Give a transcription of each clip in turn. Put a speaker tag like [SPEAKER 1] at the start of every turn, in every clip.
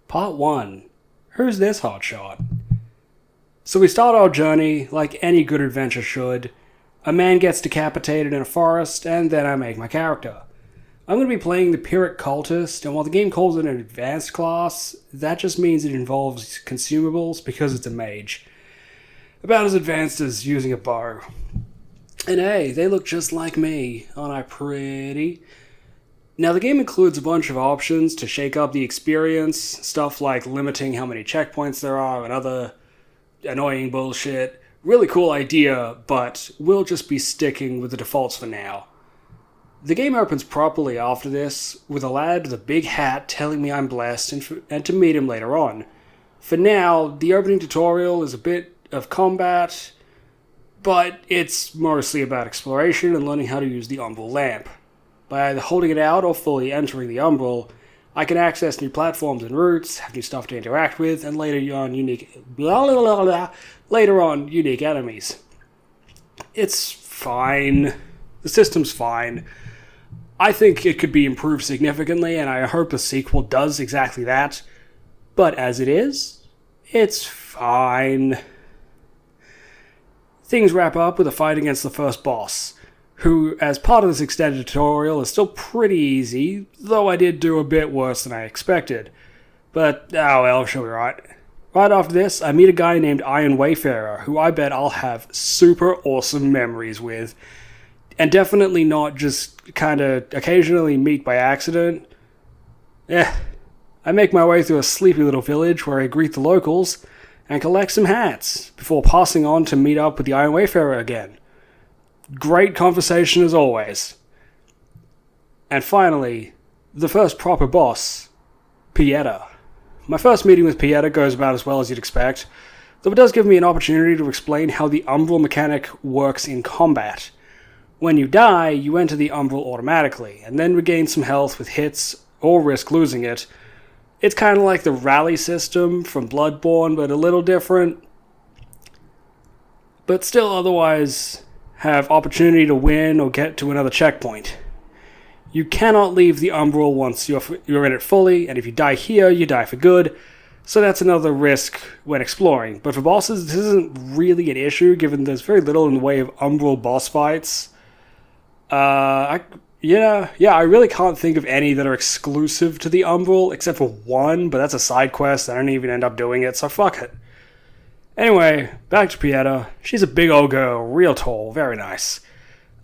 [SPEAKER 1] Part 1. Who's this hotshot? So we start our journey like any good adventure should. A man gets decapitated in a forest, and then I make my character. I'm going to be playing the Pyrrhic Cultist, and while the game calls it an advanced class, that just means it involves consumables because it's a mage. About as advanced as using a bow. And hey, they look just like me. Aren't I pretty? Now, the game includes a bunch of options to shake up the experience, stuff like limiting how many checkpoints there are and other annoying bullshit. Really cool idea, but we'll just be sticking with the defaults for now. The game opens properly after this, with a lad with a big hat telling me I'm blessed and to meet him later on. For now, the opening tutorial is a bit of combat, but it's mostly about exploration and learning how to use the Umbral lamp. By either holding it out or fully entering the Umbral, I can access new platforms and routes, have new stuff to interact with, and later on unique enemies. It's fine. The system's fine. I think it could be improved significantly, and I hope the sequel does exactly that. But as it is, it's fine. Things wrap up with a fight against the first boss, who, as part of this extended tutorial, is still pretty easy, though I did do a bit worse than I expected. But, oh well, she'll be right. Right after this, I meet a guy named Iron Wayfarer, who I bet I'll have super awesome memories with. And definitely not just kinda occasionally meet by accident. I make my way through a sleepy little village where I greet the locals and collect some hats, before passing on to meet up with the Iron Wayfarer again. Great conversation as always. And finally, the first proper boss, Pieta. My first meeting with Pieta goes about as well as you'd expect, though it does give me an opportunity to explain how the Umbral mechanic works in combat. When you die, you enter the Umbral automatically, and then regain some health with hits or risk losing it. It's kind of like the rally system from Bloodborne, but a little different. But still otherwise have opportunity to win or get to another checkpoint. You cannot leave the Umbral once you're in it fully, and if you die here, you die for good, so that's another risk when exploring. But for bosses, this isn't really an issue, given there's very little in the way of Umbral boss fights. I really can't think of any that are exclusive to the Umbral, except for one, but that's a side quest, I don't even end up doing it, so fuck it. Anyway, back to Pieta. She's a big old girl, real tall, very nice.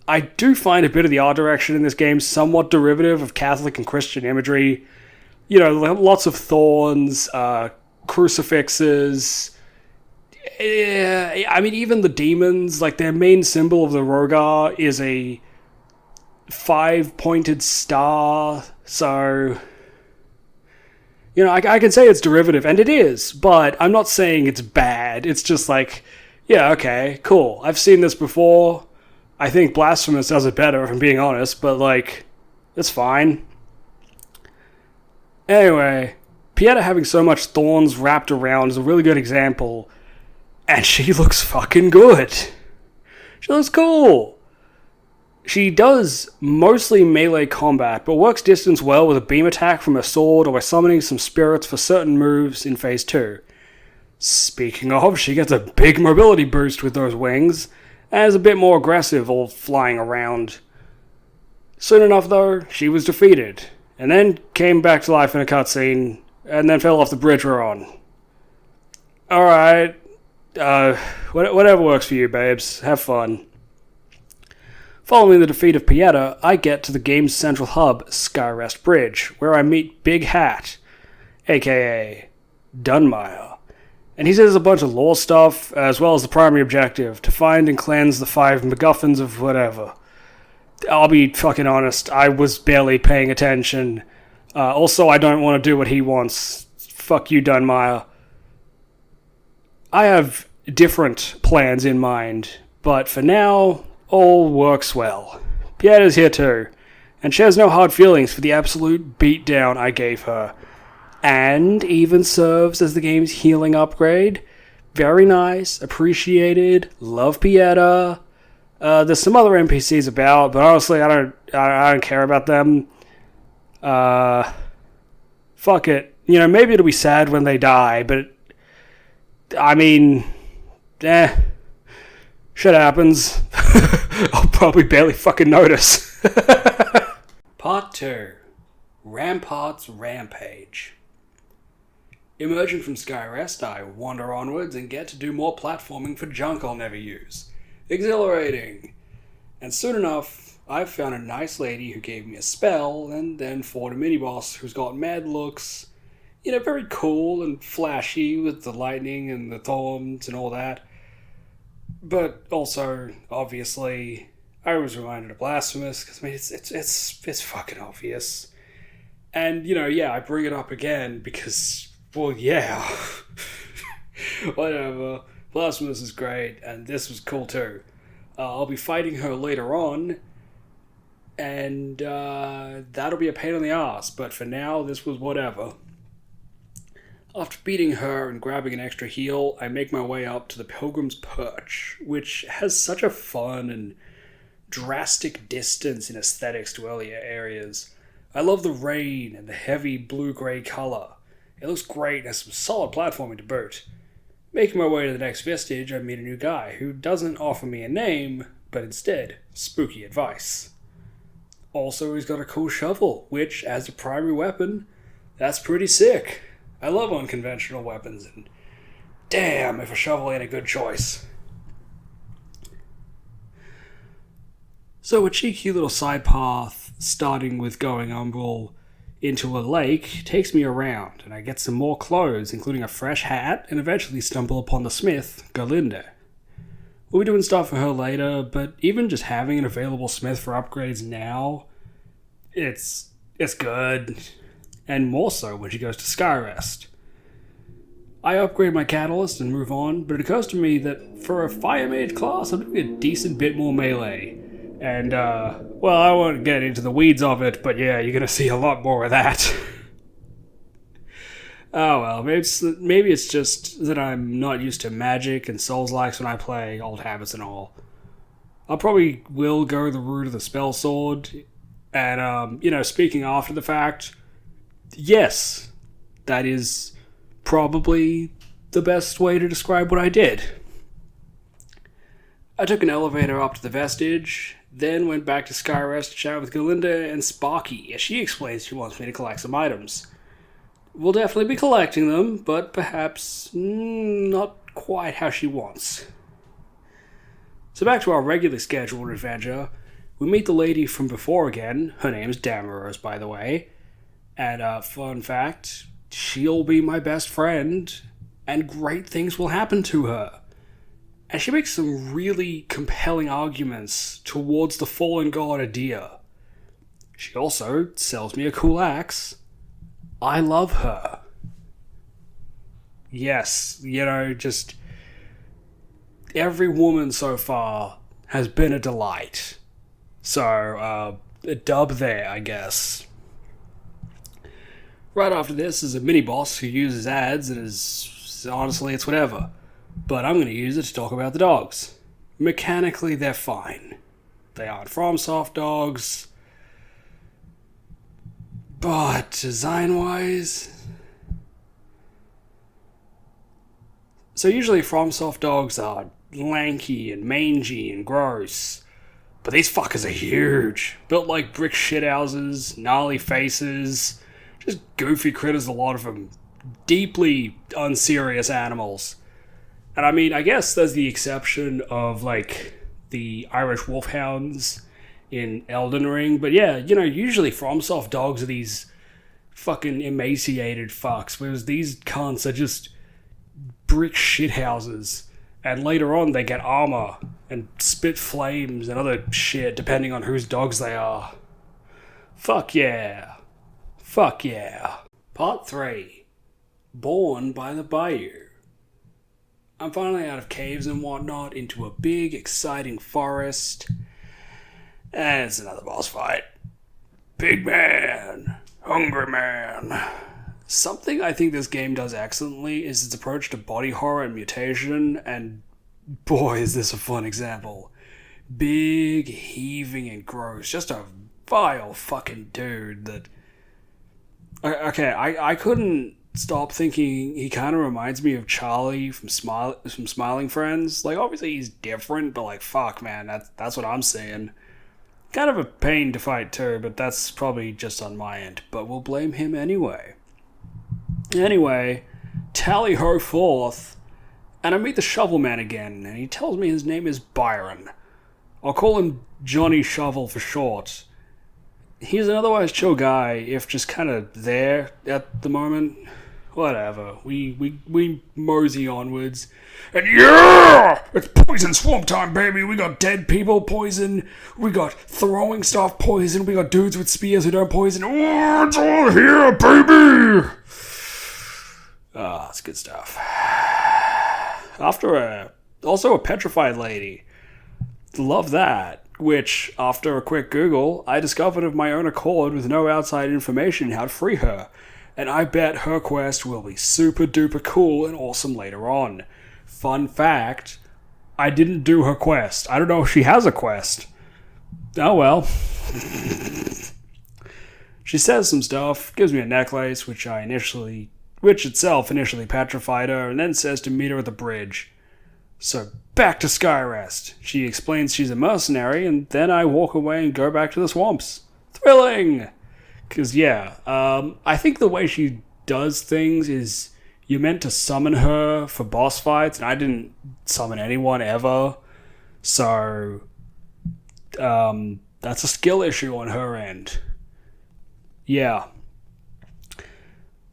[SPEAKER 1] I do find a bit of the art direction in this game somewhat derivative of Catholic and Christian imagery. You know, lots of thorns, crucifixes. I mean, even the demons, like their main symbol of the Rogar is a 5-pointed star, so you know, I can say it's derivative, and it is, but I'm not saying it's bad. It's just like, yeah, okay, cool. I've seen this before. I think Blasphemous does it better, if I'm being honest, but, like, it's fine. Anyway, Pieta having so much thorns wrapped around is a really good example, and she looks fucking good. She looks cool. She does mostly melee combat, but works distance well with a beam attack from a sword or by summoning some spirits for certain moves in Phase 2. Speaking of, she gets a big mobility boost with those wings, and is a bit more aggressive all flying around. Soon enough though, she was defeated, and then came back to life in a cutscene, and then fell off the bridge we're on. Alright, whatever works for you, babes. Have fun. Following the defeat of Pieta, I get to the game's central hub, Skyrest Bridge, where I meet Big Hat, aka Dunmire. And he says a bunch of lore stuff, as well as the primary objective, to find and cleanse the 5 MacGuffins of whatever. I'll be fucking honest, I was barely paying attention. Also, I don't want to do what he wants. Fuck you, Dunmire. I have different plans in mind, but for now, all works well. Pieta's here too, and shares no hard feelings for the absolute beatdown I gave her. And even serves as the game's healing upgrade. Very nice, appreciated, love Pieta. There's some other NPCs about, but honestly, I don't care about them. Fuck it. You know, maybe it'll be sad when they die, but I mean, shit happens. I'll probably barely fucking notice. Part 2. Rampart's Rampage. Emerging from Skyrest, I wander onwards and get to do more platforming for junk I'll never use. Exhilarating! And soon enough, I've found a nice lady who gave me a spell, and then fought a mini-boss who's got mad looks. You know, very cool and flashy with the lightning and the thorns and all that. But also, obviously, I was reminded of Blasphemous, because I mean, it's fucking obvious. And, you know, yeah, I bring it up again because, well, yeah. Whatever. Blasphemous is great, and this was cool too. I'll be fighting her later on, and that'll be a pain in the ass, but for now, this was whatever. After beating her and grabbing an extra heal, I make my way up to the Pilgrim's Perch, which has such a fun and drastic distance in aesthetics to earlier areas. I love the rain and the heavy blue-grey colour. It looks great and has some solid platforming to boot. Making my way to the next vestige, I meet a new guy who doesn't offer me a name, but instead, spooky advice. Also, he's got a cool shovel, which, as a primary weapon, that's pretty sick. I love unconventional weapons, and damn if a shovel ain't a good choice. So a cheeky little side path, starting with going umbral into a lake, takes me around, and I get some more clothes, including a fresh hat, and eventually stumble upon the smith, Gerlinde. We'll be doing stuff for her later, but even just having an available smith for upgrades now, it's good. And more so when she goes to Skyrest. I upgrade my catalyst and move on, but it occurs to me that for a fire mage class, I'm doing a decent bit more melee. And, well, I won't get into the weeds of it, but yeah, you're gonna see a lot more of that. Oh well, maybe it's just that I'm not used to magic and Souls-likes when I play, old habits and all. I probably will go the route of the spell sword, and, you know, speaking after the fact, yes, that is probably the best way to describe what I did. I took an elevator up to the vestige, then went back to Skyrest to chat with Gerlinde and Sparky, as she explains she wants me to collect some items. We'll definitely be collecting them, but perhaps not quite how she wants. So back to our regularly scheduled adventure, we meet the lady from before again. Her name's Damaros, by the way. And fun fact, she'll be my best friend, and great things will happen to her. And she makes some really compelling arguments towards the fallen god Adia. She also sells me a cool axe. I love her. Yes, you know, just every woman so far has been a delight. So, a dub there, I guess. Right after this is a mini-boss who uses ads and is, honestly, it's whatever. But I'm going to use it to talk about the dogs. Mechanically, they're fine. They aren't FromSoft dogs. But design-wise... So usually FromSoft dogs are lanky and mangy and gross. But these fuckers are huge. Built like brick shithouses, gnarly faces... Just goofy critters, a lot of them. Deeply unserious animals. And I mean, I guess there's the exception of, like, the Irish wolfhounds in Elden Ring. But yeah, you know, usually FromSoft dogs are these fucking emaciated fucks. Whereas these cunts are just brick shithouses. And later on, they get armor and spit flames and other shit, depending on whose dogs they are. Fuck yeah. Fuck yeah. Part 3. Born by the Bayou. I'm finally out of caves and whatnot into a big, exciting forest. And it's another boss fight. Big man. Hungry man. Something I think this game does excellently is its approach to body horror and mutation, and boy is this a fun example. Big, heaving, and gross. Just a vile fucking dude that... Okay, I couldn't stop thinking he kind of reminds me of Charlie from Smiling Friends. Like, obviously he's different, but like, fuck, man, that's what I'm saying. Kind of a pain to fight too, but that's probably just on my end. But we'll blame him anyway. Anyway, tally ho forth, and I meet the Shovel Man again, and he tells me his name is Byron. I'll call him Johnny Shovel for short. He's an otherwise chill guy, if just kind of there at the moment. Whatever. We mosey onwards. And yeah! It's poison swamp time, baby! We got dead people poison. We got throwing stuff poison. We got dudes with spears who don't poison. Oh, it's all here, baby! Ah, it's good stuff. Also a petrified lady. Love that. Which, after a quick Google, I discovered of my own accord with no outside information how to free her. And I bet her quest will be super duper cool and awesome later on. Fun fact, I didn't do her quest. I don't know if she has a quest. Oh well. She says some stuff, gives me a necklace, which itself initially petrified her, and then says to meet her at the bridge. So back to Skyrest. She explains she's a mercenary, and then I walk away and go back to the swamps. Thrilling! Because, I think the way she does things is you're meant to summon her for boss fights, and I didn't summon anyone ever. So, that's a skill issue on her end. Yeah.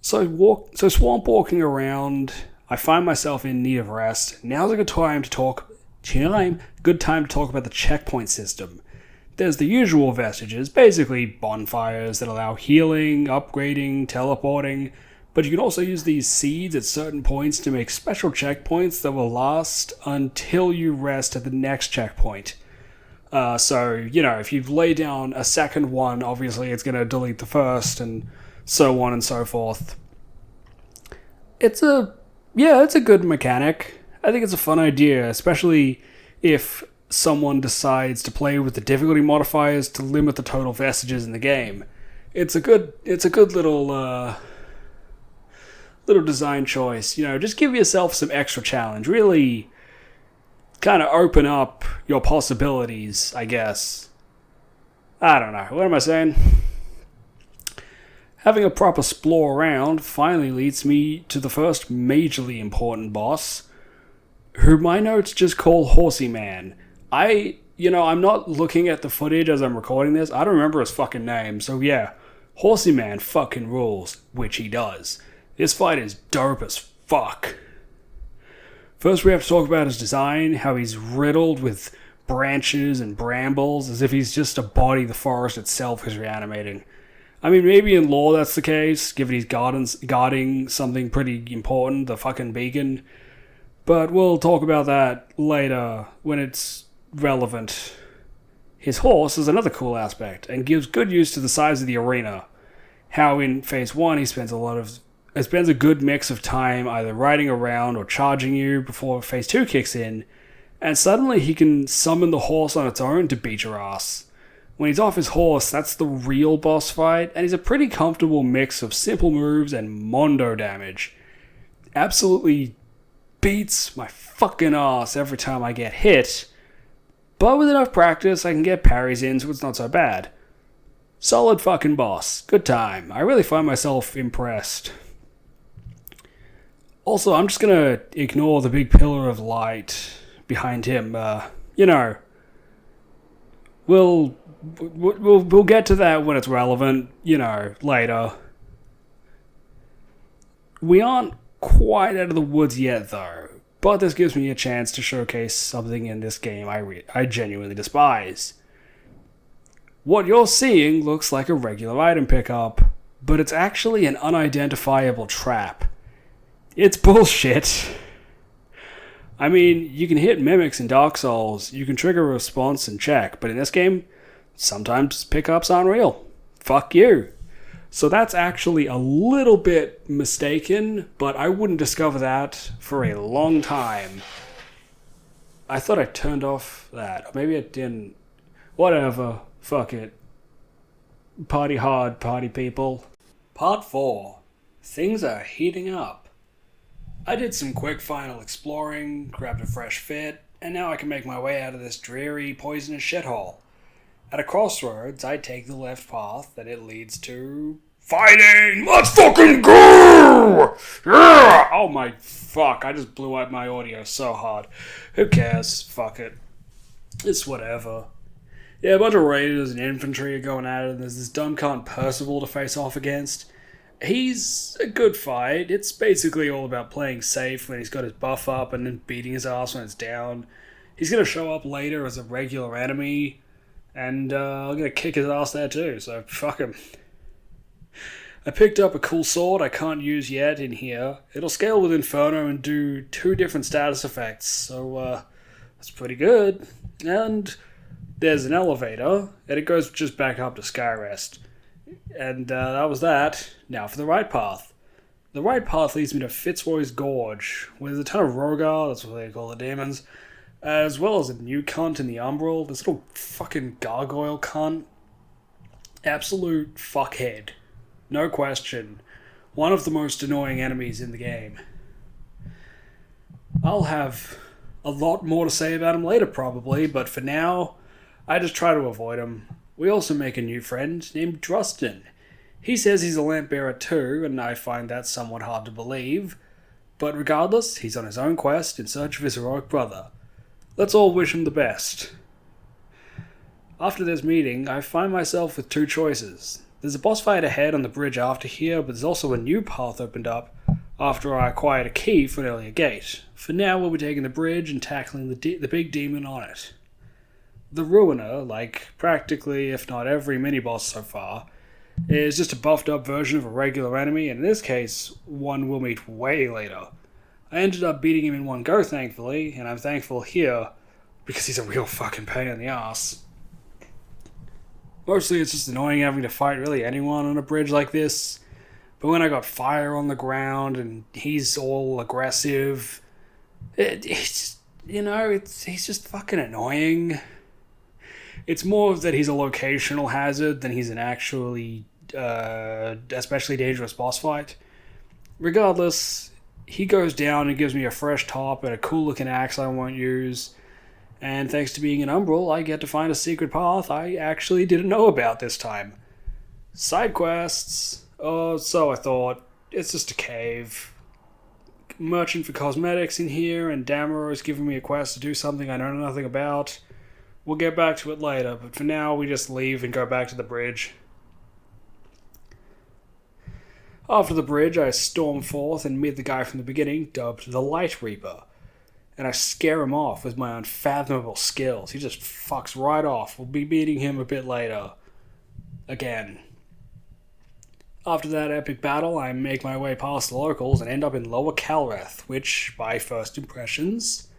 [SPEAKER 1] So swamp walking around, I find myself in need of rest. Now's a good time to talk about the checkpoint system. There's the usual vestiges, basically bonfires that allow healing, upgrading, teleporting, but you can also use these seeds at certain points to make special checkpoints that will last until you rest at the next checkpoint. If you've laid down a second one, obviously it's going to delete the first, and so on and so forth. It's a good mechanic. I think it's a fun idea, especially if someone decides to play with the difficulty modifiers to limit the total vestiges in the game. It's a good little design choice. Just give yourself some extra challenge. Really kind of open up your possibilities, I guess. I don't know. What am I saying? Having a proper explore around finally leads me to the first majorly important boss, who my notes just call Horsey Man. I'm not looking at the footage as I'm recording this. I don't remember his fucking name. So yeah, Horsey Man fucking rules, which he does. This fight is dope as fuck. First we have to talk about his design, how he's riddled with branches and brambles, as if he's just a body the forest itself is reanimating. I mean, maybe in lore that's the case, given he's guarding something pretty important, the fucking beacon. But we'll talk about that later when it's relevant. His horse is another cool aspect, and gives good use to the size of the arena. How in Phase 1 he spends a good mix of time either riding around or charging you before Phase 2 kicks in, and suddenly he can summon the horse on its own to beat your ass. When he's off his horse, that's the real boss fight, and he's a pretty comfortable mix of simple moves and mondo damage. Absolutely beats my fucking ass every time I get hit, but with enough practice I can get parries in, so it's not so bad. Solid fucking boss. Good time. I really find myself impressed. Also, I'm just gonna ignore the big pillar of light behind him. We'll get to that when it's relevant, later. We aren't quite out of the woods yet, though, but this gives me a chance to showcase something in this game I genuinely despise. What you're seeing looks like a regular item pickup, but it's actually an unidentifiable trap. It's bullshit. I mean, you can hit mimics in Dark Souls, you can trigger a response and check, but in this game, sometimes pickups aren't real. Fuck you. So that's actually a little bit mistaken, but I wouldn't discover that for a long time. I thought I turned off that. Or maybe I didn't. Whatever. Fuck it. Party hard, party people. Part 4. Things are heating up. I did some quick final exploring, grabbed a fresh fit, and now I can make my way out of this dreary, poisonous shithole. At a crossroads, I take the left path, and it leads to... fighting! Let's fucking go! Yeah! Oh my fuck, I just blew out my audio so hard. Who cares? Fuck it. It's whatever. Yeah, a bunch of raiders and infantry are going at it, and there's this dumb cunt Percival to face off against. He's a good fight. It's basically all about playing safe when he's got his buff up and then beating his ass when it's down. He's going to show up later as a regular enemy, and I'm going to kick his ass there too, so fuck him. I picked up a cool sword I can't use yet in here. It'll scale with Inferno and do 2 different status effects, so that's pretty good. And there's an elevator, and it goes just back up to Skyrest. And that was that. Now for the right path. The right path leads me to Fitzroy's Gorge, where there's a ton of Rogar, that's what they call the demons, as well as a new cunt in the Umbral, this little fucking gargoyle cunt. Absolute fuckhead. No question. One of the most annoying enemies in the game. I'll have a lot more to say about him later probably, but for now, I just try to avoid him. We also make a new friend named Drustin. He says he's a lamp bearer too, and I find that somewhat hard to believe. But regardless, he's on his own quest in search of his heroic brother. Let's all wish him the best. After this meeting, I find myself with 2 choices. There's a boss fight ahead on the bridge after here, but there's also a new path opened up after I acquired a key for an earlier gate. For now, we'll be taking the bridge and tackling the big demon on it. The Ruiner, like practically, if not every mini-boss so far, is just a buffed up version of a regular enemy, and in this case, one we'll meet way later. I ended up beating him in one go, thankfully, and I'm thankful here because he's a real fucking pain in the ass. Mostly it's just annoying having to fight really anyone on a bridge like this, but when I got fire on the ground and he's all aggressive, he's just fucking annoying. It's more that he's a locational hazard than he's an actually especially dangerous boss fight. Regardless, he goes down and gives me a fresh top and a cool looking axe I won't use. And thanks to being an Umbral, I get to find a secret path I actually didn't know about this time. Side quests. Oh, so I thought. It's just a cave. Merchant for cosmetics in here, and Damaro is giving me a quest to do something I know nothing about. We'll get back to it later, but for now we just leave and go back to the bridge. After the bridge, I storm forth and meet the guy from the beginning, dubbed the Light Reaper. And I scare him off with my unfathomable skills. He just fucks right off. We'll be meeting him a bit later. Again. After that epic battle, I make my way past the locals and end up in Lower Calreth, which, by first impressions,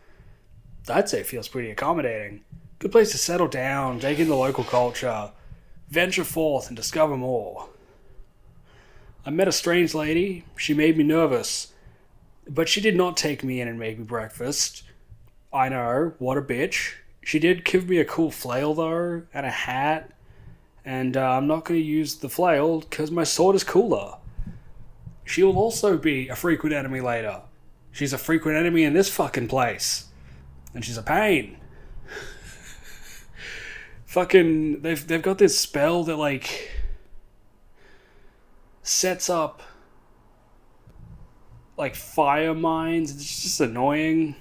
[SPEAKER 1] I'd say feels pretty accommodating. Good place to settle down, take in the local culture, venture forth and discover more. I met a strange lady. She made me nervous. But she did not take me in and make me breakfast. I know, what a bitch. She did give me a cool flail though, and a hat. And I'm not going to use the flail because my sword is cooler. She will also be a frequent enemy later. She's a frequent enemy in this fucking place. And she's a pain. Fucking, they've got this spell that like sets up like fire mines. It's just annoying.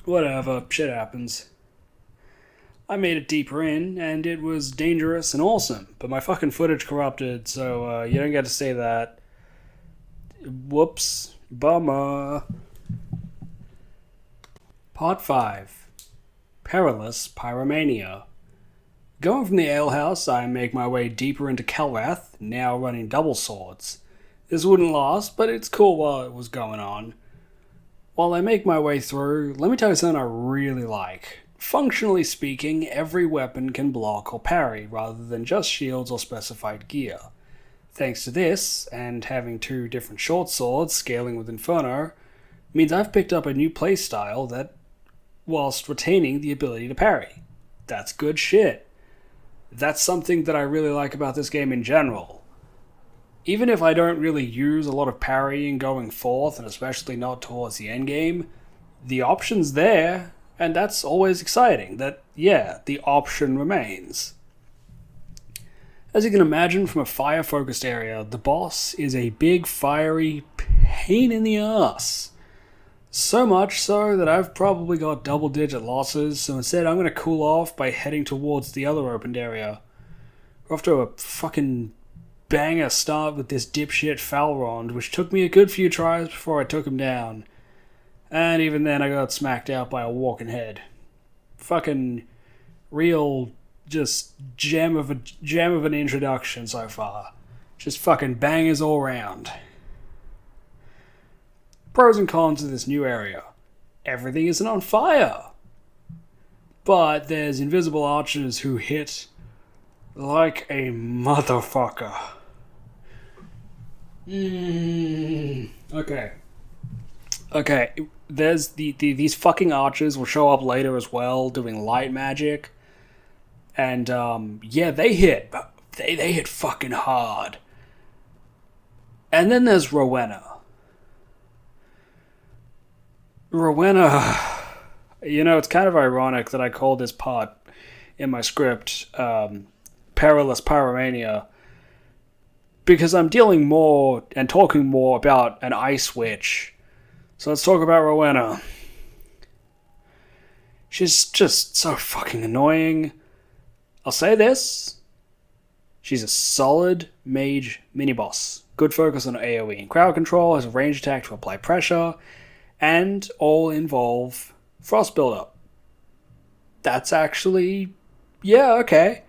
[SPEAKER 1] Whatever, shit happens. I made it deeper in, and it was dangerous and awesome, but my fucking footage corrupted, so you don't get to say that. Whoops. Bummer. Part 5. Perilous Pyromania. Going from the alehouse, I make my way deeper into Calrath, now running double swords. This wouldn't last, but it's cool while it was going on. While I make my way through, let me tell you something I really like. Functionally speaking, every weapon can block or parry, rather than just shields or specified gear. Thanks to this, and having 2 different short swords scaling with Inferno, means I've picked up a new playstyle that, whilst retaining the ability to parry. That's good shit. That's something that I really like about this game in general. even if I don't really use a lot of parrying going forth, and especially not towards the end game, the option's there, and that's always exciting. That, yeah, the option remains. As you can imagine from a fire-focused area, the boss is a big, fiery pain in the ass. So much so that I've probably got double-digit losses, so instead I'm going to cool off by heading towards the other opened area. We're off to a fucking banger start with this dipshit Falrond, which took me a good few tries before I took him down. And even then I got smacked out by a walking head. Fucking real, just gem of an introduction so far. Just fucking bangers all round. Pros and cons of this new area. Everything isn't on fire. But there's invisible archers who hit like a motherfucker. Okay. There's these fucking archers will show up later as well, doing light magic. And, yeah, they hit. They hit fucking hard. And then there's Rowena. It's kind of ironic that I called this part in my script, Perilous Pyromania, because I'm dealing more and talking more about an ice witch. So let's talk about Rowena. She's just so fucking annoying. I'll say this. She's a solid mage mini-boss. Good focus on AoE and crowd control, has a range attack to apply pressure, and all involve frost buildup. That's actually, yeah, okay.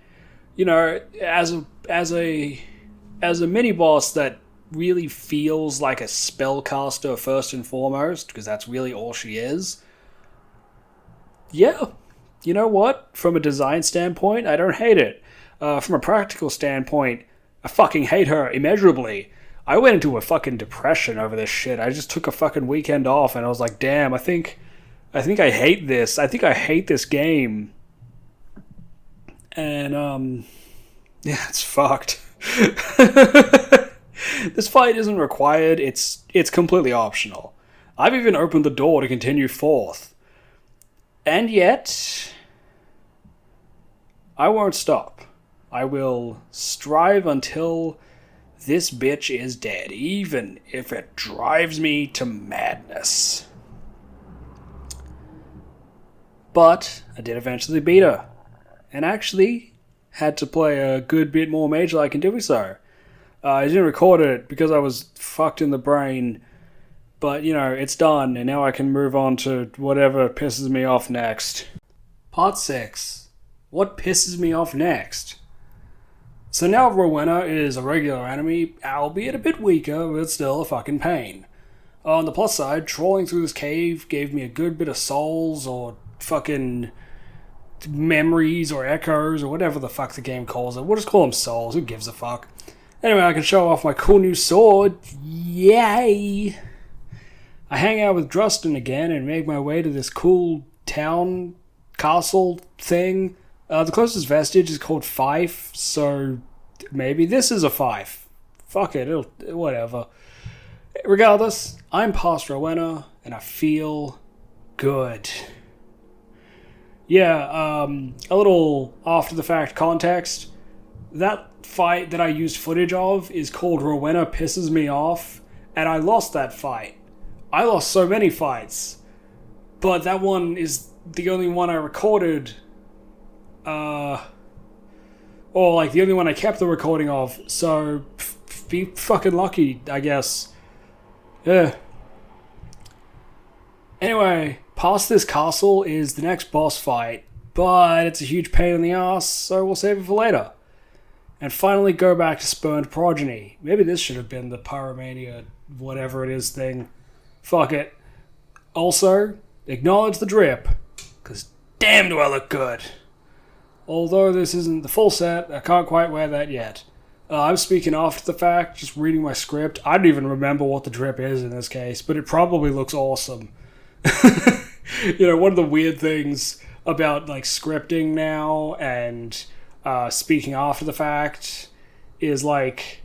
[SPEAKER 1] As a mini boss that really feels like a spellcaster first and foremost, because that's really all she is. Yeah, you know what? From a design standpoint, I don't hate it. From a practical standpoint, I fucking hate her immeasurably. I went into a fucking depression over this shit. I just took a fucking weekend off and I was like, damn, I think I hate this. I think I hate this game. And, yeah, it's fucked. This fight isn't required. It's completely optional. I've even opened the door to continue forth. And yet, I won't stop. I will strive until this bitch is dead, even if it drives me to madness. But I did eventually beat her, and actually had to play a good bit more mage-like in doing so. I didn't record it because I was fucked in the brain, but it's done, and now I can move on to whatever pisses me off next. Part 6. What pisses me off next? So now Rowena is a regular enemy, albeit a bit weaker, but still a fucking pain. On the plus side, trolling through this cave gave me a good bit of souls, or fucking memories, or echoes, or whatever the fuck the game calls it. We'll just call them souls, who gives a fuck? Anyway, I can show off my cool new sword. Yay! I hang out with Drustin again and make my way to this cool town, castle thing. The closest vestige is called Fife, so maybe this is a Fife. Fuck it, whatever. Regardless, I'm past Rowena, and I feel good. Yeah, a little after-the-fact context. That fight that I used footage of is called Rowena Pisses Me Off, and I lost that fight. I lost so many fights, but that one is the only one I recorded. Or like the only one I kept the recording of, so be fucking lucky, I guess. Yeah. Anyway, past this castle is the next boss fight, but it's a huge pain in the ass, so we'll save it for later. And finally go back to Spurned Progeny. Maybe this should have been the Pyromania whatever it is thing. Fuck it. Also, acknowledge the drip, because damn do I look good. Although this isn't the full set, I can't quite wear that yet. I'm speaking after the fact, just reading my script. I don't even remember what the drip is in this case, but it probably looks awesome. One of the weird things about like scripting now and speaking after the fact is like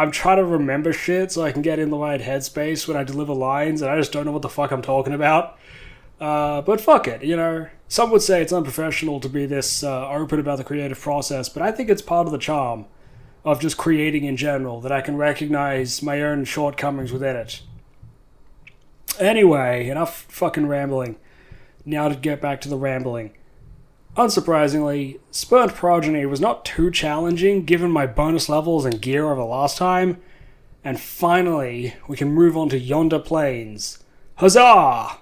[SPEAKER 1] I'm trying to remember shit so I can get in the right headspace when I deliver lines, and I just don't know what the fuck I'm talking about. But fuck it, you know. Some would say it's unprofessional to be this open about the creative process, but I think it's part of the charm of just creating in general, that I can recognize my own shortcomings within it. Anyway, enough fucking rambling. Now to get back to the rambling. Unsurprisingly, Spurned Progeny was not too challenging given my bonus levels and gear over last time, and finally, we can move on to Yonder Plains. Huzzah!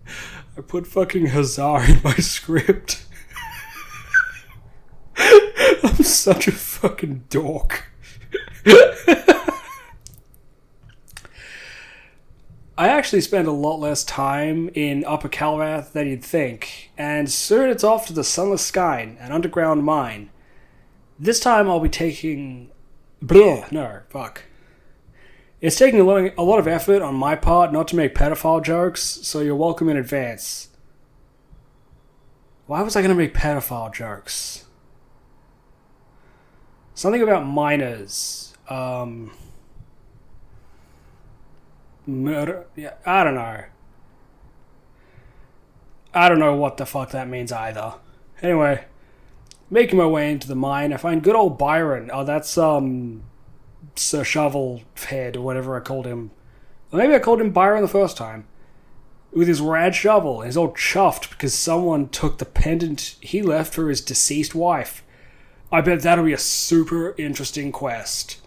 [SPEAKER 1] I put fucking huzzah in my script. I'm such a fucking dork. I actually spend a lot less time in Upper Calrath than you'd think, and soon it's off to the Sunless Sky, an underground mine. This time I'll be taking... It's taking a lot of effort on my part not to make pedophile jokes, so you're welcome in advance. Why was I going to make pedophile jokes? Something about minors. Murder? Yeah, I don't know. I don't know what the fuck that means either. Anyway, making my way into the mine, I find good old Byron. Oh, that's, Sir Shovelhead, or whatever I called him. Or maybe I called him Byron the first time. With his rad shovel. He's all chuffed because someone took the pendant he left for his deceased wife. I bet that'll be a super interesting quest.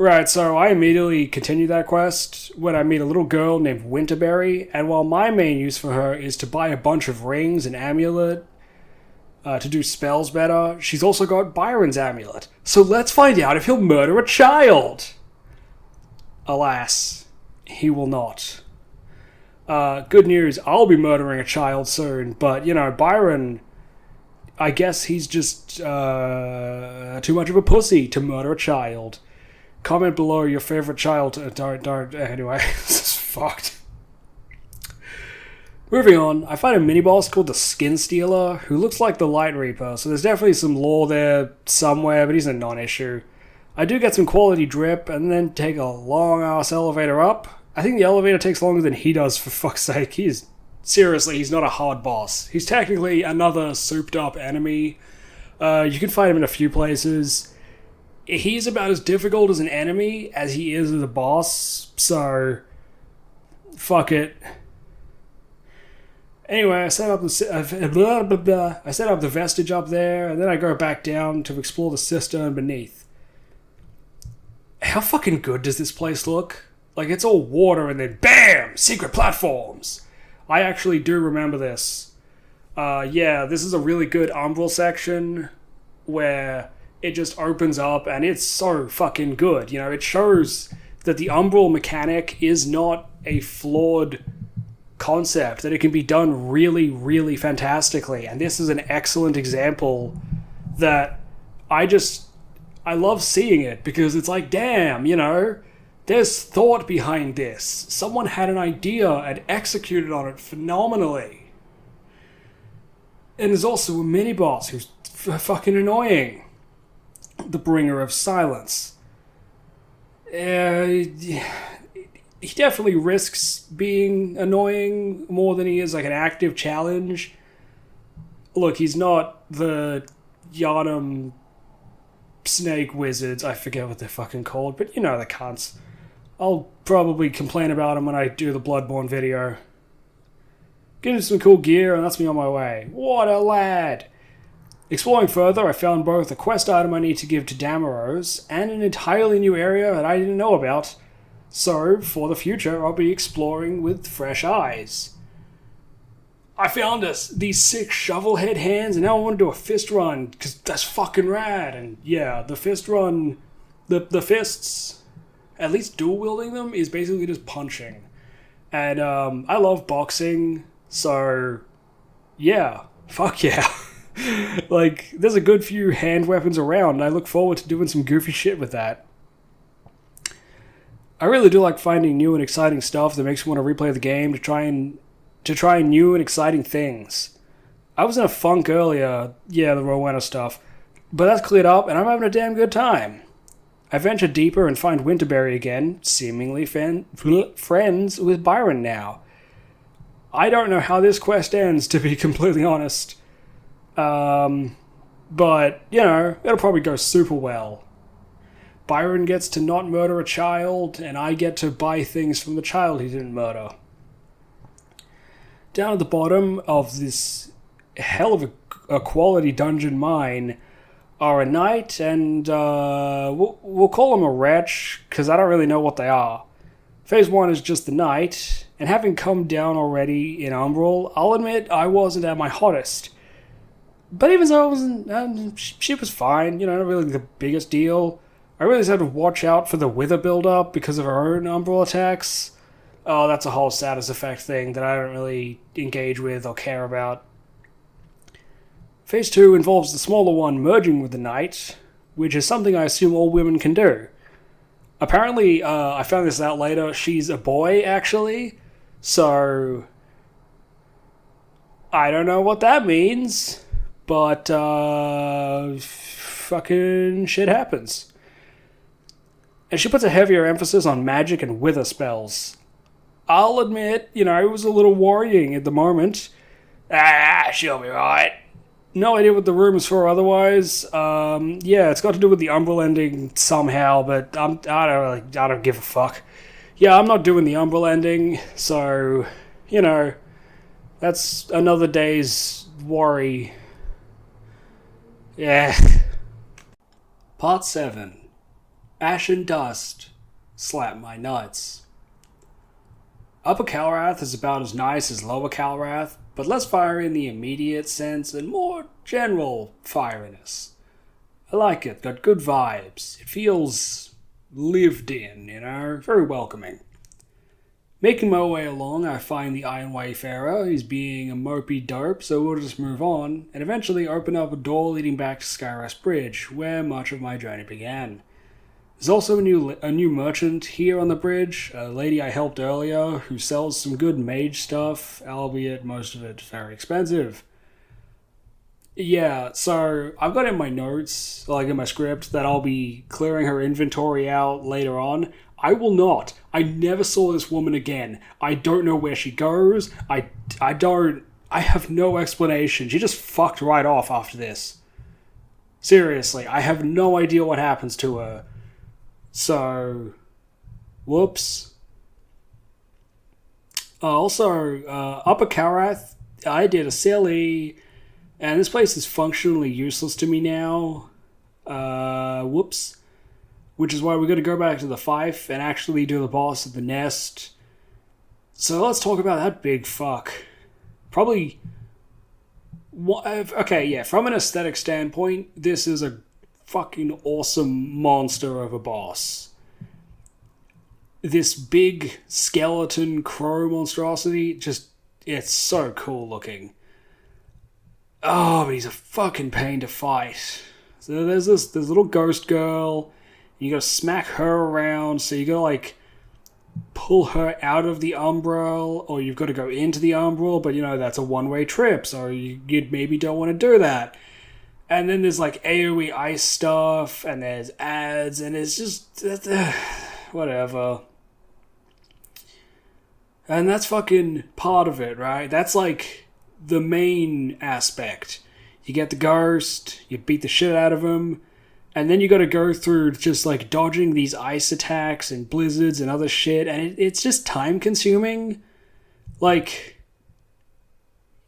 [SPEAKER 1] Right, so I immediately continue that quest when I meet a little girl named Winterberry, and while my main use for her is to buy a bunch of rings and amulet to do spells better, she's also got Byron's amulet. So let's find out if he'll murder a child! Alas, he will not. Good news, I'll be murdering a child soon, but, you know, Byron, I guess he's just too much of a pussy to murder a child. Comment below your favorite child. Anyway, this is fucked. Moving on, I find a mini-boss called the Skin Stealer, who looks like the Light Reaper, so there's definitely some lore there somewhere, but he's a non-issue. I do get some quality drip, and then take a long-ass elevator up. I think the elevator takes longer than he does, for fuck's sake. Seriously, he's not a hard boss. He's technically another souped-up enemy. You can fight him in a few places. He's about as difficult as an enemy as he is as a boss, so fuck it. Anyway, I set up the vestige up there, and then I go back down to explore the cistern beneath. How fucking good does this place look? Like, it's all water and then BAM! Secret platforms! I actually do remember this. Yeah, this is a really good Umbral section where it just opens up, and it's so fucking good. You know, it shows that the Umbral mechanic is not a flawed concept, that it can be done really, really fantastically. And this is an excellent example that I love seeing it, because it's like, damn, you know, there's thought behind this. Someone had an idea and executed on it phenomenally. And there's also a mini-boss who's fucking annoying. The Bringer of Silence. He definitely risks being annoying more than he is like an active challenge. Look, he's not the Yharnam snake wizards. I forget what they're fucking called, but you know the cunts. I'll probably complain about him when I do the Bloodborne video. Get him some cool gear, and that's me on my way. What a lad! Exploring further, I found both a quest item I need to give to Damaros, and an entirely new area that I didn't know about. So, for the future, I'll be exploring with fresh eyes. I found these 6 shovelhead hands, and now I want to do a fist run, because that's fucking rad. And yeah, the fist run, the fists, at least dual wielding them, is basically just punching. And I love boxing, so yeah, fuck yeah. Like, there's a good few hand weapons around, and I look forward to doing some goofy shit with that. I really do like finding new and exciting stuff that makes me want to replay the game to try new and exciting things. I was in a funk earlier, yeah, the Rowena stuff, but that's cleared up, and I'm having a damn good time. I venture deeper and find Winterberry again, seemingly friends with Byron now. I don't know how this quest ends, to be completely honest. But, it'll probably go super well. Byron gets to not murder a child, and I get to buy things from the child he didn't murder. Down at the bottom of this hell of a quality dungeon mine are a knight and, we'll call them a wretch, because I don't really know what they are. Phase 1 is just the knight, and having come down already in Umbral, I'll admit I wasn't at my hottest. But even so, I wasn't, she was fine, not really the biggest deal. I really just had to watch out for the wither build-up because of her own Umbral attacks. Oh, that's a whole status effect thing that I don't really engage with or care about. Phase 2 involves the smaller one merging with the knight, which is something I assume all women can do. Apparently, I found this out later, she's a boy, actually. So, I don't know what that means, but fucking shit happens. And she puts a heavier emphasis on magic and wither spells. I'll admit, it was a little worrying at the moment. She'll be right. No idea what the room is for otherwise. It's got to do with the Umbral ending somehow, but I don't give a fuck. Yeah, I'm not doing the Umbral ending, so, that's another day's worry. Yeah. Part 7. Ash and Dust. Slap my nuts. Upper Calrath is about as nice as Lower Calrath, but less fiery in the immediate sense and more general fieriness. I like it, got good vibes. It feels lived in, very welcoming. Making my way along, I find the Iron Wayfarer. He's being a mopey dope, so we'll just move on, and eventually open up a door leading back to Skyrest Bridge, where much of my journey began. There's also a new merchant here on the bridge, a lady I helped earlier, who sells some good mage stuff, albeit most of it very expensive. Yeah, so I've got in my notes, in my script, that I'll be clearing her inventory out later on. I will not. I never saw this woman again. I don't know where she goes. I have no explanation. She just fucked right off after this. Seriously, I have no idea what happens to her. So, whoops. Also, Upper Calrath, I did a silly, and this place is functionally useless to me now. Whoops. Which is why we're going to go back to the Fife and actually do the boss at the Nest. So let's talk about that big fuck. Probably... Okay, yeah, from an aesthetic standpoint, this is a fucking awesome monster of a boss. This big skeleton crow monstrosity, it's so cool looking. Oh, but he's a fucking pain to fight. So there's this little ghost girl. You gotta smack her around, so you gotta, pull her out of the umbral, or you've got to go into the umbral, but, that's a one-way trip, so you maybe don't want to do that. And then there's, AoE ice stuff, and there's ads, and it's just... whatever. And that's fucking part of it, right? That's, the main aspect. You get the ghost, you beat the shit out of him, and then you gotta go through just, dodging these ice attacks and blizzards and other shit, and it's just time-consuming.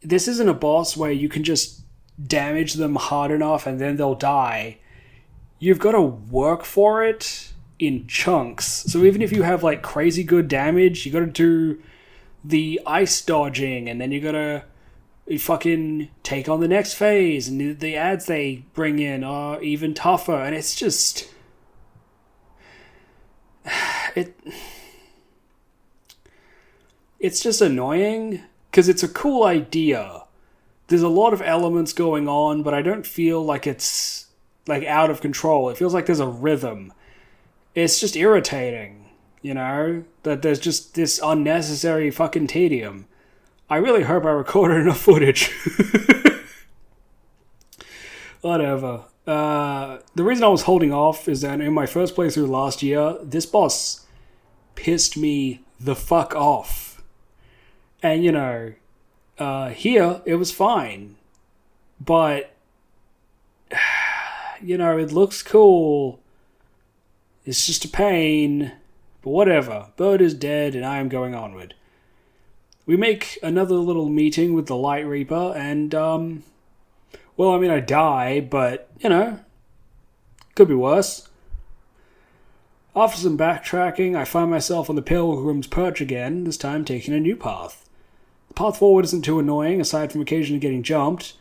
[SPEAKER 1] This isn't a boss where you can just damage them hard enough and then they'll die. You've gotta work for it in chunks. So even if you have, crazy good damage, you gotta do the ice dodging, and then you gotta... you fucking take on the next phase, and the ads they bring in are even tougher, and it's just... It's just annoying, because it's a cool idea. There's a lot of elements going on, but I don't feel like it's, out of control. It feels like there's a rhythm. It's just irritating, that there's just this unnecessary fucking tedium. I really hope I recorded enough footage. Whatever. The reason I was holding off is that in my first playthrough last year, this boss pissed me the fuck off. And, here, it was fine. But, it looks cool. It's just a pain. But whatever. Bird is dead and I am going onward. We make another little meeting with the Light Reaper and, I die, but, could be worse. After some backtracking, I find myself on the Pilgrim's Perch again, this time taking a new path. The path forward isn't too annoying, aside from occasionally getting jumped,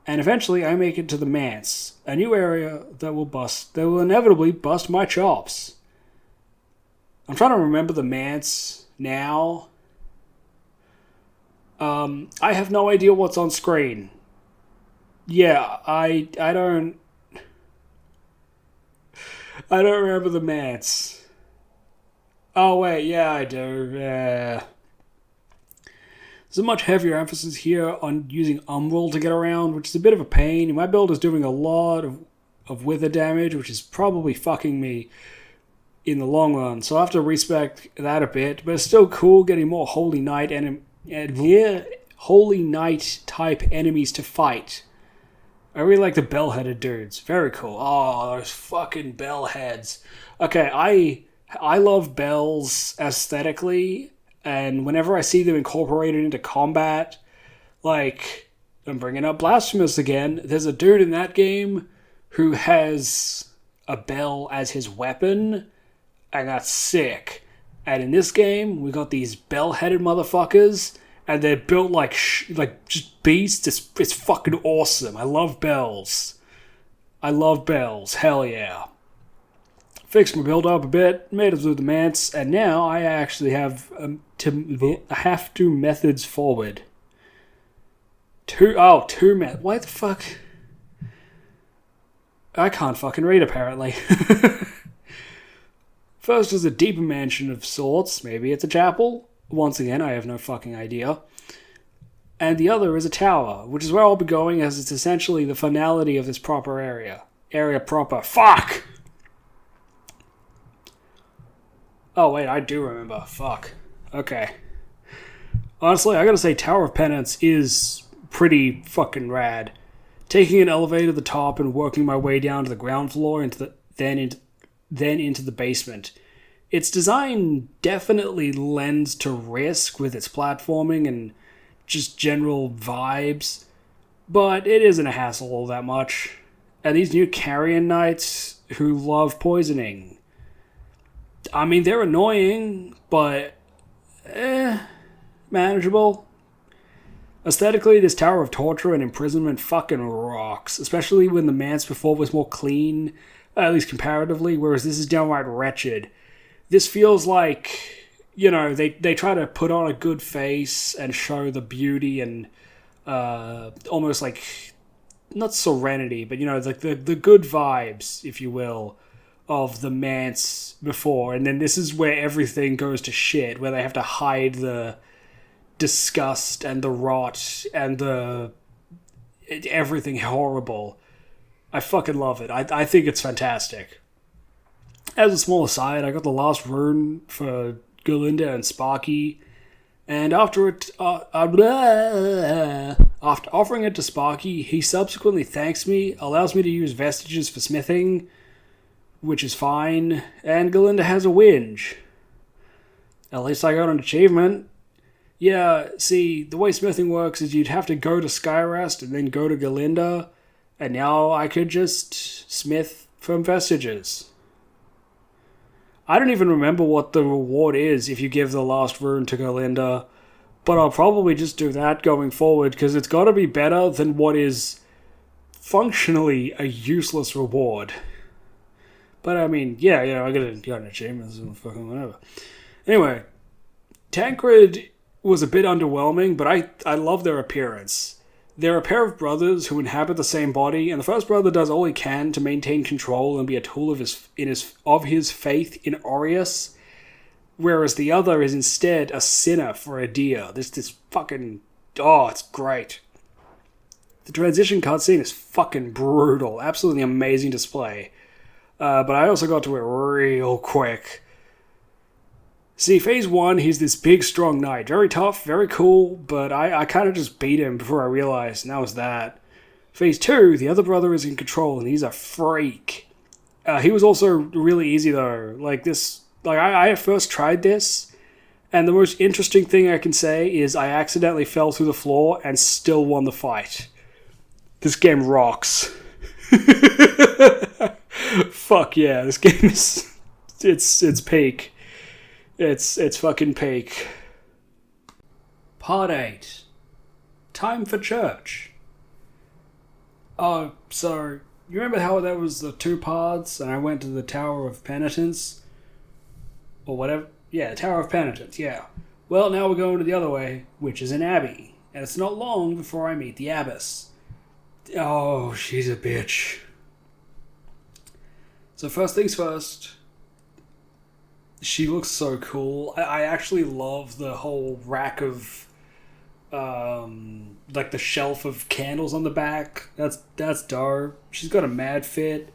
[SPEAKER 1] and eventually I make it to the Manse, a new area that will inevitably bust my chops. I'm trying to remember the Manse now. I have no idea what's on screen. Yeah, I don't remember the Manse. Oh wait, yeah I do. There's a much heavier emphasis here on using Umbral to get around, which is a bit of a pain. My build is doing a lot of wither damage, which is probably fucking me in the long run. So I have to respect that a bit, but it's still cool getting more Holy Knight Holy Knight type enemies to fight. I really like the bell-headed dudes. Very cool. Oh, those fucking bell heads. Okay, I love bells aesthetically, and whenever I see them incorporated into combat, like, I'm bringing up Blasphemous again, there's a dude in that game who has a bell as his weapon, and that's sick. And in this game, we got these bell-headed motherfuckers, and they're built like just beasts. It's fucking awesome. I love bells. Hell yeah. Fixed my build up a bit, made it through the Manse, and now I actually have two methods forward. Two methods. Why the fuck? I can't fucking read apparently. First is a deeper mansion of sorts. Maybe it's a chapel. Once again, I have no fucking idea. And the other is a tower, which is where I'll be going as it's essentially the finality of this proper area. Area proper. Fuck! Oh wait, I do remember. Fuck. Okay. Honestly, I gotta say Tower of Penance is pretty fucking rad. Taking an elevator to the top and working my way down to the ground floor then into the basement. Its design definitely lends to risk with its platforming and just general vibes, but it isn't a hassle all that much. And these new Carrion Knights who love poisoning. I mean, they're annoying, but manageable. Aesthetically, this Tower of Torture and Imprisonment fucking rocks, especially when the Manse before was more clean, at least comparatively, whereas this is downright wretched. This feels like, they try to put on a good face and show the beauty and almost like, not serenity, but, the good vibes, if you will, of the Manse before. And then this is where everything goes to shit, where they have to hide the disgust and the rot and everything horrible. I fucking love it. I think it's fantastic. As a small aside, I got the last rune for Galinda and Sparky, and after offering it to Sparky, he subsequently thanks me, allows me to use vestiges for smithing, which is fine, and Galinda has a whinge. At least I got an achievement. Yeah, see, the way smithing works is you'd have to go to Skyrest and then go to Galinda, and now I could just smith from vestiges. I don't even remember what the reward is if you give the last rune to Galinda, but I'll probably just do that going forward, because it's got to be better than what is functionally a useless reward. But I mean, yeah, I got an achievement, so fucking whatever. Anyway, Tancred was a bit underwhelming, but I love their appearance. They're a pair of brothers who inhabit the same body, and the first brother does all he can to maintain control and be a tool of his faith in Aureus, whereas the other is instead a sinner for Adia. This fucking... Oh, it's great. The transition cutscene is fucking brutal. Absolutely amazing display. But I also got to it real quick. See, phase 1, he's this big, strong knight. Very tough, very cool, but I kind of just beat him before I realized, and that was that. Phase 2, the other brother is in control, and he's a freak. He was also really easy, though. I first tried this, and the most interesting thing I can say is I accidentally fell through the floor and still won the fight. This game rocks. Fuck yeah, this game is... It's peak. It's fucking peak. Part 8. Time for church. Oh, so... You remember how that was the 2 parts and I went to the Tower of Penitence? Or whatever? Yeah, Tower of Penitence, yeah. Well, now we're going to the other way, which is an abbey. And it's not long before I meet the abbess. Oh, she's a bitch. So first things first... She looks so cool. I actually love the whole rack of, the shelf of candles on the back. That's dope. She's got a mad fit.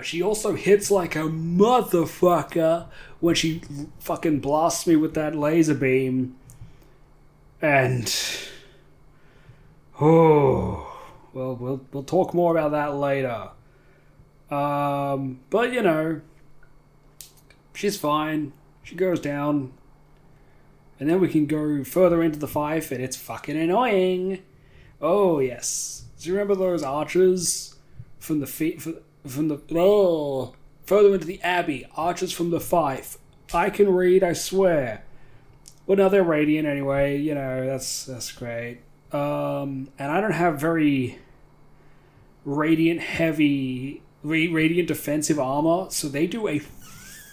[SPEAKER 1] She also hits like a motherfucker when she fucking blasts me with that laser beam. And, well, we'll talk more about that later. But you know. She's fine. She goes down. And then we can go further into the fight, and it's fucking annoying. Oh, yes. Do you remember those archers from the further into the abbey? Archers from the Fife. I can read, I swear. Well, no, they're radiant anyway. You know, that's great. And I don't have very radiant defensive armor, so they do a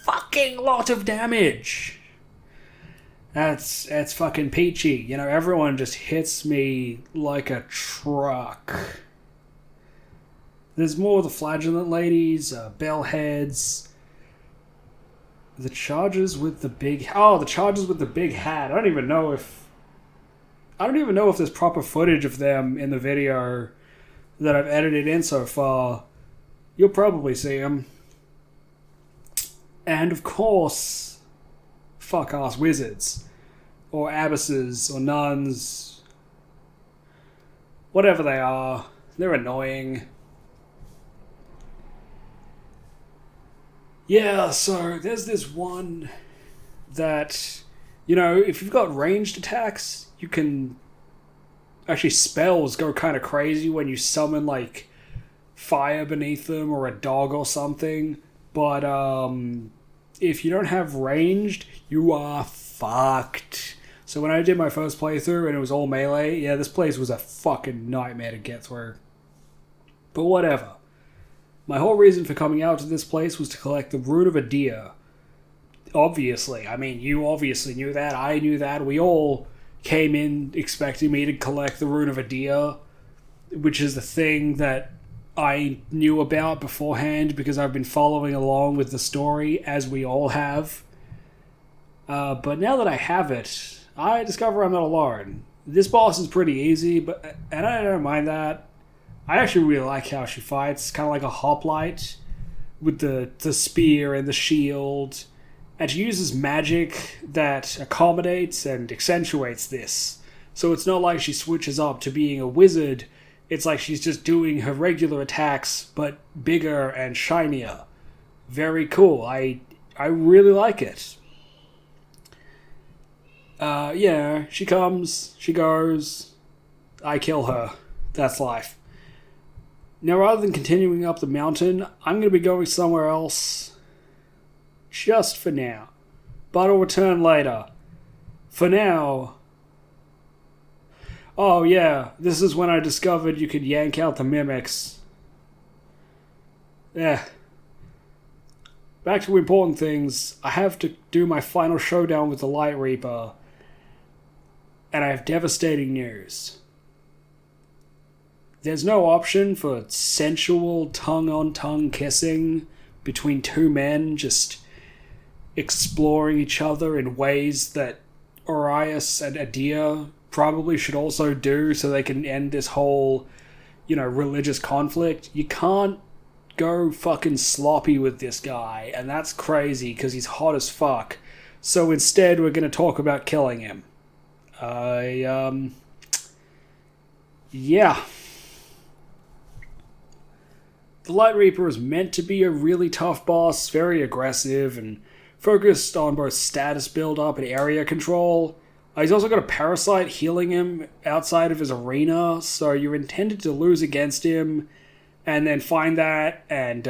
[SPEAKER 1] fucking lot of damage. That's fucking peachy. You know, everyone just hits me like a truck. There's more of the flagellant ladies, bellheads. The chargers with the big... Oh, the chargers with the big hat. I don't even know if there's proper footage of them in the video that I've edited in so far. You'll probably see them. And of course, fuck-ass wizards, or abbesses, or nuns, whatever they are, they're annoying. Yeah, so there's this one that, you know, if you've got ranged attacks, you can... Actually, spells go kind of crazy when you summon, like, fire beneath them, or a dog or something. But, if you don't have ranged, you are fucked. So when I did my first playthrough and it was all melee, yeah, this place was a fucking nightmare to get through. But whatever. My whole reason for coming out to this place was to collect the Rune of a Deer. Obviously. I mean, you obviously knew that. I knew that. We all came in expecting me to collect the Rune of a Deer, which is the thing that I knew about beforehand because I've been following along with the story, as we all have. But now that I have it, I discover I'm not alone. This boss is pretty easy, and I don't mind that. I actually really like how she fights, kind of like a hoplite, with the spear and the shield. And she uses magic that accommodates and accentuates this. So it's not like she switches up to being a wizard. It's like she's just doing her regular attacks, but bigger and shinier. Very cool. I really like it. Yeah, she comes, she goes, I kill her. That's life. Now, rather than continuing up the mountain, I'm going to be going somewhere else. Just for now. But I'll return later. For now... Oh yeah, this is when I discovered you could yank out the mimics. Yeah. Back to important things. I have to do my final showdown with the Light Reaper. And I have devastating news. There's no option for sensual tongue-on-tongue kissing between two men just exploring each other in ways that Orias and Adia probably should also do so they can end this whole religious conflict, you can't go fucking sloppy with this guy, and that's crazy because he's hot as fuck. So instead, we're going to talk about killing him. Yeah. The Light Reaper is meant to be a really tough boss, very aggressive, and focused on both status build-up and area control. He's also got a Parasite healing him outside of his arena, so you're intended to lose against him, and then find that, and,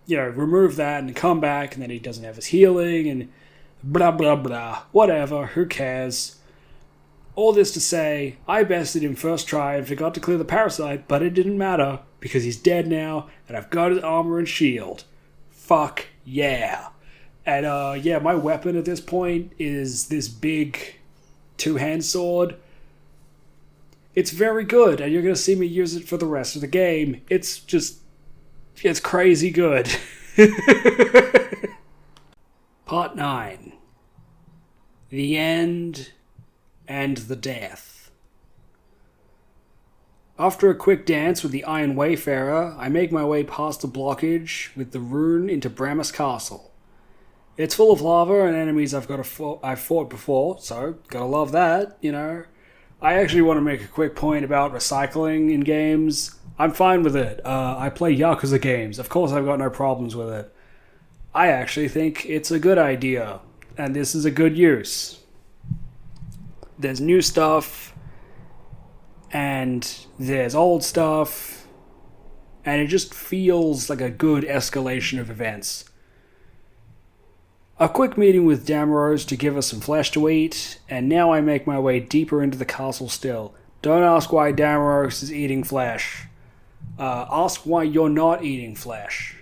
[SPEAKER 1] remove that, and come back, and then he doesn't have his healing, and blah blah blah. Whatever, who cares? All this to say, I bested him first try and forgot to clear the Parasite, but it didn't matter, because he's dead now, and I've got his armor and shield. Fuck yeah. And, my weapon at this point is this big two-hand sword. It's very good, and you're going to see me use it for the rest of the game. It's crazy good. Part 9. The End and the Death. After a quick dance with the Iron Wayfarer, I make my way past the blockage with the rune into Bramus Castle. It's full of lava and enemies I've fought before, so gotta love that, I actually want to make a quick point about recycling in games. I'm fine with it. I play Yakuza games. Of course I've got no problems with it. I actually think it's a good idea, and this is a good use. There's new stuff, and there's old stuff, and it just feels like a good escalation of events. A quick meeting with Damaros to give us some flesh to eat, and now I make my way deeper into the castle still. Don't ask why Damaros is eating flesh. Ask why you're not eating flesh.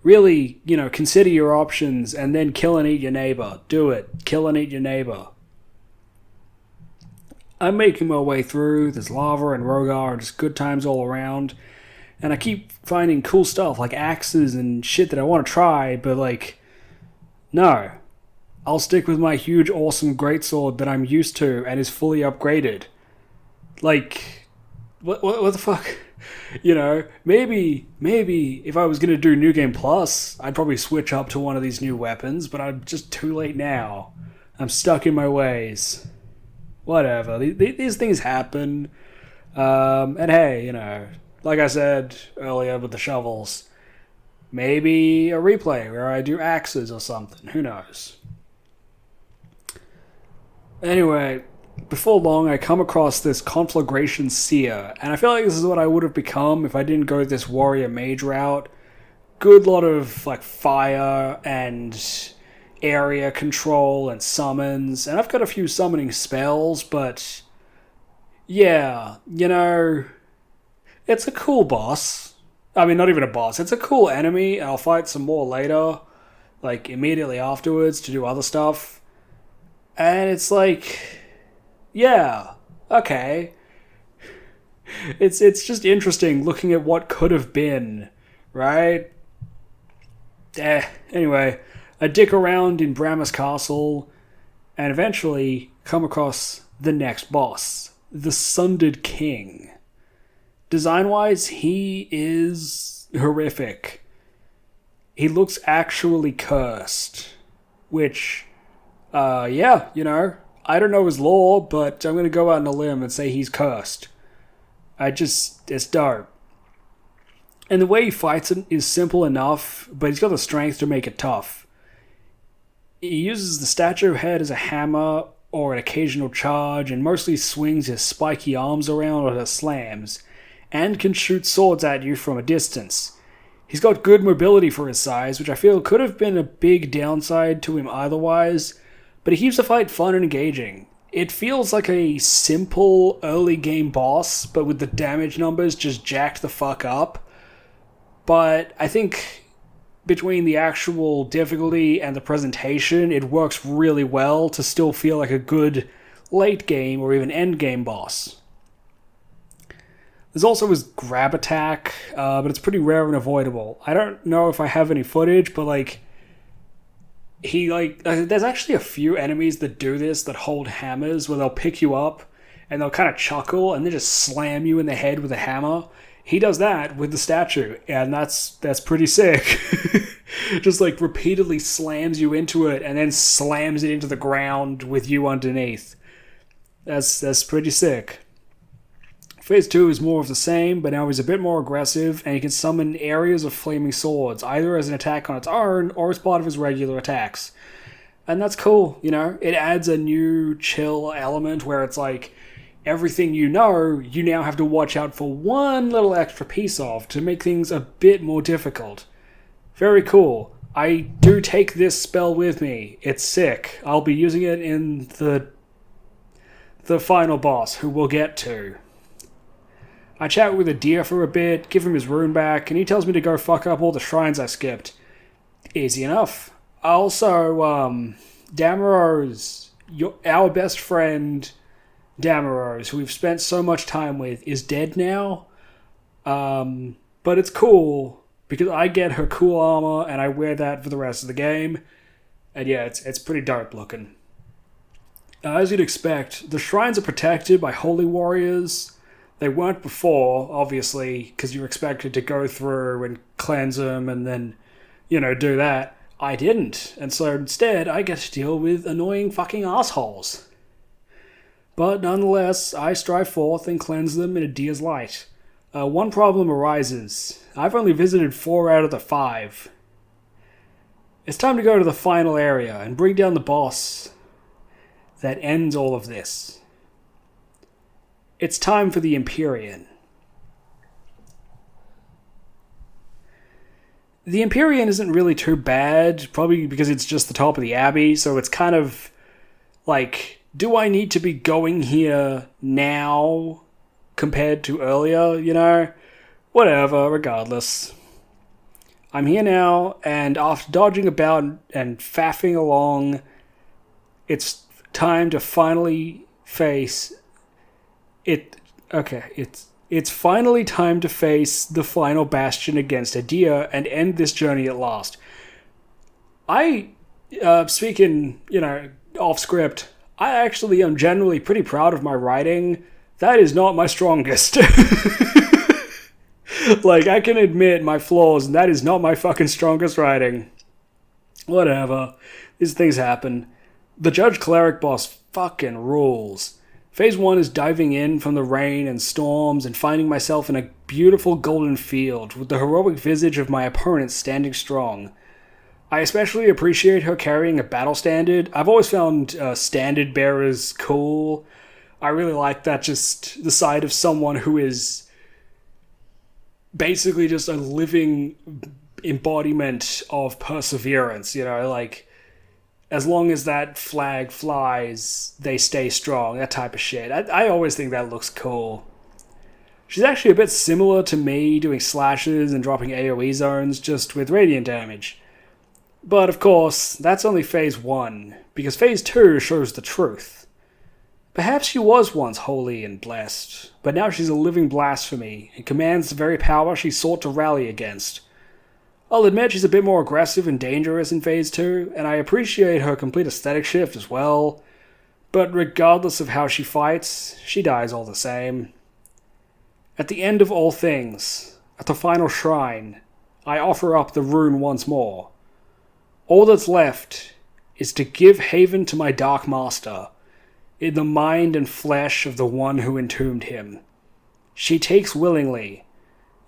[SPEAKER 1] Really, consider your options and then kill and eat your neighbor. Do it. Kill and eat your neighbor. I'm making my way through. There's lava and Rogar and just good times all around. And I keep finding cool stuff like axes and shit that I want to try, but no. I'll stick with my huge, awesome greatsword that I'm used to and is fully upgraded. What the fuck? Maybe if I was going to do New Game Plus, I'd probably switch up to one of these new weapons, but I'm just too late now. I'm stuck in my ways. Whatever. These things happen. And hey, like I said earlier with the shovels, maybe a replay where I do axes or something. Who knows? Anyway, before long I come across this Conflagration Seer, and I feel like this is what I would have become if I didn't go this warrior mage route. Good lot of fire and area control and summons, and I've got a few summoning spells, but yeah, it's a cool boss. I mean, not even a boss, it's a cool enemy, and I'll fight some more later, immediately afterwards to do other stuff. And it's yeah, okay. It's just interesting looking at what could have been, right? Anyway, I dick around in Bramus Castle and eventually come across the next boss, the Sundered King. Design-wise, he is horrific. He looks actually cursed, which, I don't know his lore, but I'm going to go out on a limb and say he's cursed. It's dope. And the way he fights it is simple enough, but he's got the strength to make it tough. He uses the statue head as a hammer or an occasional charge, and mostly swings his spiky arms around or slams, and can shoot swords at you from a distance. He's got good mobility for his size, which I feel could have been a big downside to him otherwise, but he keeps the fight fun and engaging. It feels like a simple early game boss, but with the damage numbers just jacked the fuck up. But I think between the actual difficulty and the presentation, it works really well to still feel like a good late game or even end game boss. There's also his grab attack, but it's pretty rare and avoidable. I don't know if I have any footage, but there's actually a few enemies that do this, that hold hammers, where they'll pick you up and they'll kind of chuckle and then just slam you in the head with a hammer. He does that with the statue, and that's pretty sick. Just like repeatedly slams you into it and then slams it into the ground with you underneath. That's pretty sick. Phase 2 is more of the same, but now he's a bit more aggressive, and he can summon areas of flaming swords, either as an attack on its own or as part of his regular attacks. And that's cool, you know? It adds a new chill element where it's like, everything you know, you now have to watch out for one little extra piece of to make things a bit more difficult. Very cool. I do take this spell with me. It's sick. I'll be using it in the final boss, who we'll get to. I chat with a deer for a bit, give him his rune back, and he tells me to go fuck up all the shrines I skipped. Easy enough. Also, Damaros, our best friend Damaros, who we've spent so much time with, is dead now. But it's cool, because I get her cool armor, and I wear that for the rest of the game. And yeah, it's pretty dope looking. As you'd expect, the shrines are protected by holy warriors. They weren't before, obviously, because you're expected to go through and cleanse them and then, do that. I didn't, and so instead I get to deal with annoying fucking assholes. But nonetheless, I strive forth and cleanse them in a deer's light. One problem arises. I've only visited 4 out of the 5. It's time to go to the final area and bring down the boss that ends all of this. It's time for the Empyrean. The Empyrean isn't really too bad, probably because it's just the top of the Abbey, so it's kind of like, do I need to be going here now compared to earlier, Whatever, regardless. I'm here now, and after dodging about and faffing along, it's time to finally face it. Okay, it's finally time to face the final bastion against Adia and end this journey at last. Speaking, off script, I actually am generally pretty proud of my writing. That is not my strongest. Like, I can admit my flaws, and that is not my fucking strongest writing. Whatever. These things happen. The Judge Cleric boss fucking rules. Phase 1 is diving in from the rain and storms and finding myself in a beautiful golden field with the heroic visage of my opponent standing strong. I especially appreciate her carrying a battle standard. I've always found standard bearers cool. I really like that, just the side of someone who is basically just a living embodiment of perseverance, as long as that flag flies, they stay strong, that type of shit. I always think that looks cool. She's actually a bit similar to me, doing slashes and dropping AoE zones, just with radiant damage. But of course, that's only Phase 1, because Phase 2 shows the truth. Perhaps she was once holy and blessed, but now she's a living blasphemy, and commands the very power she sought to rally against. I'll admit she's a bit more aggressive and dangerous in Phase 2, and I appreciate her complete aesthetic shift as well, but regardless of how she fights, she dies all the same. At the end of all things, at the final shrine, I offer up the rune once more. All that's left is to give haven to my Dark Master, in the mind and flesh of the one who entombed him. She takes willingly,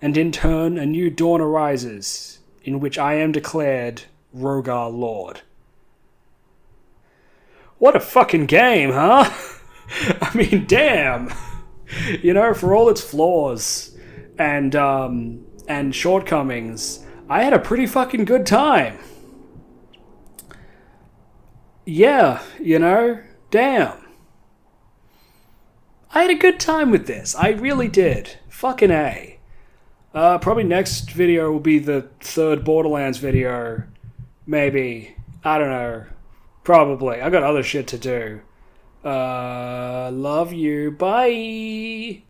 [SPEAKER 1] and in turn a new dawn arises, in which I am declared Rogar Lord. What a fucking game, huh? I mean, damn! For all its flaws and shortcomings, I had a pretty fucking good time. Yeah, damn. I had a good time with this. I really did. Fucking A. Probably next video will be the 3rd Borderlands video. Maybe. I don't know. Probably. I got other shit to do. Love you. Bye.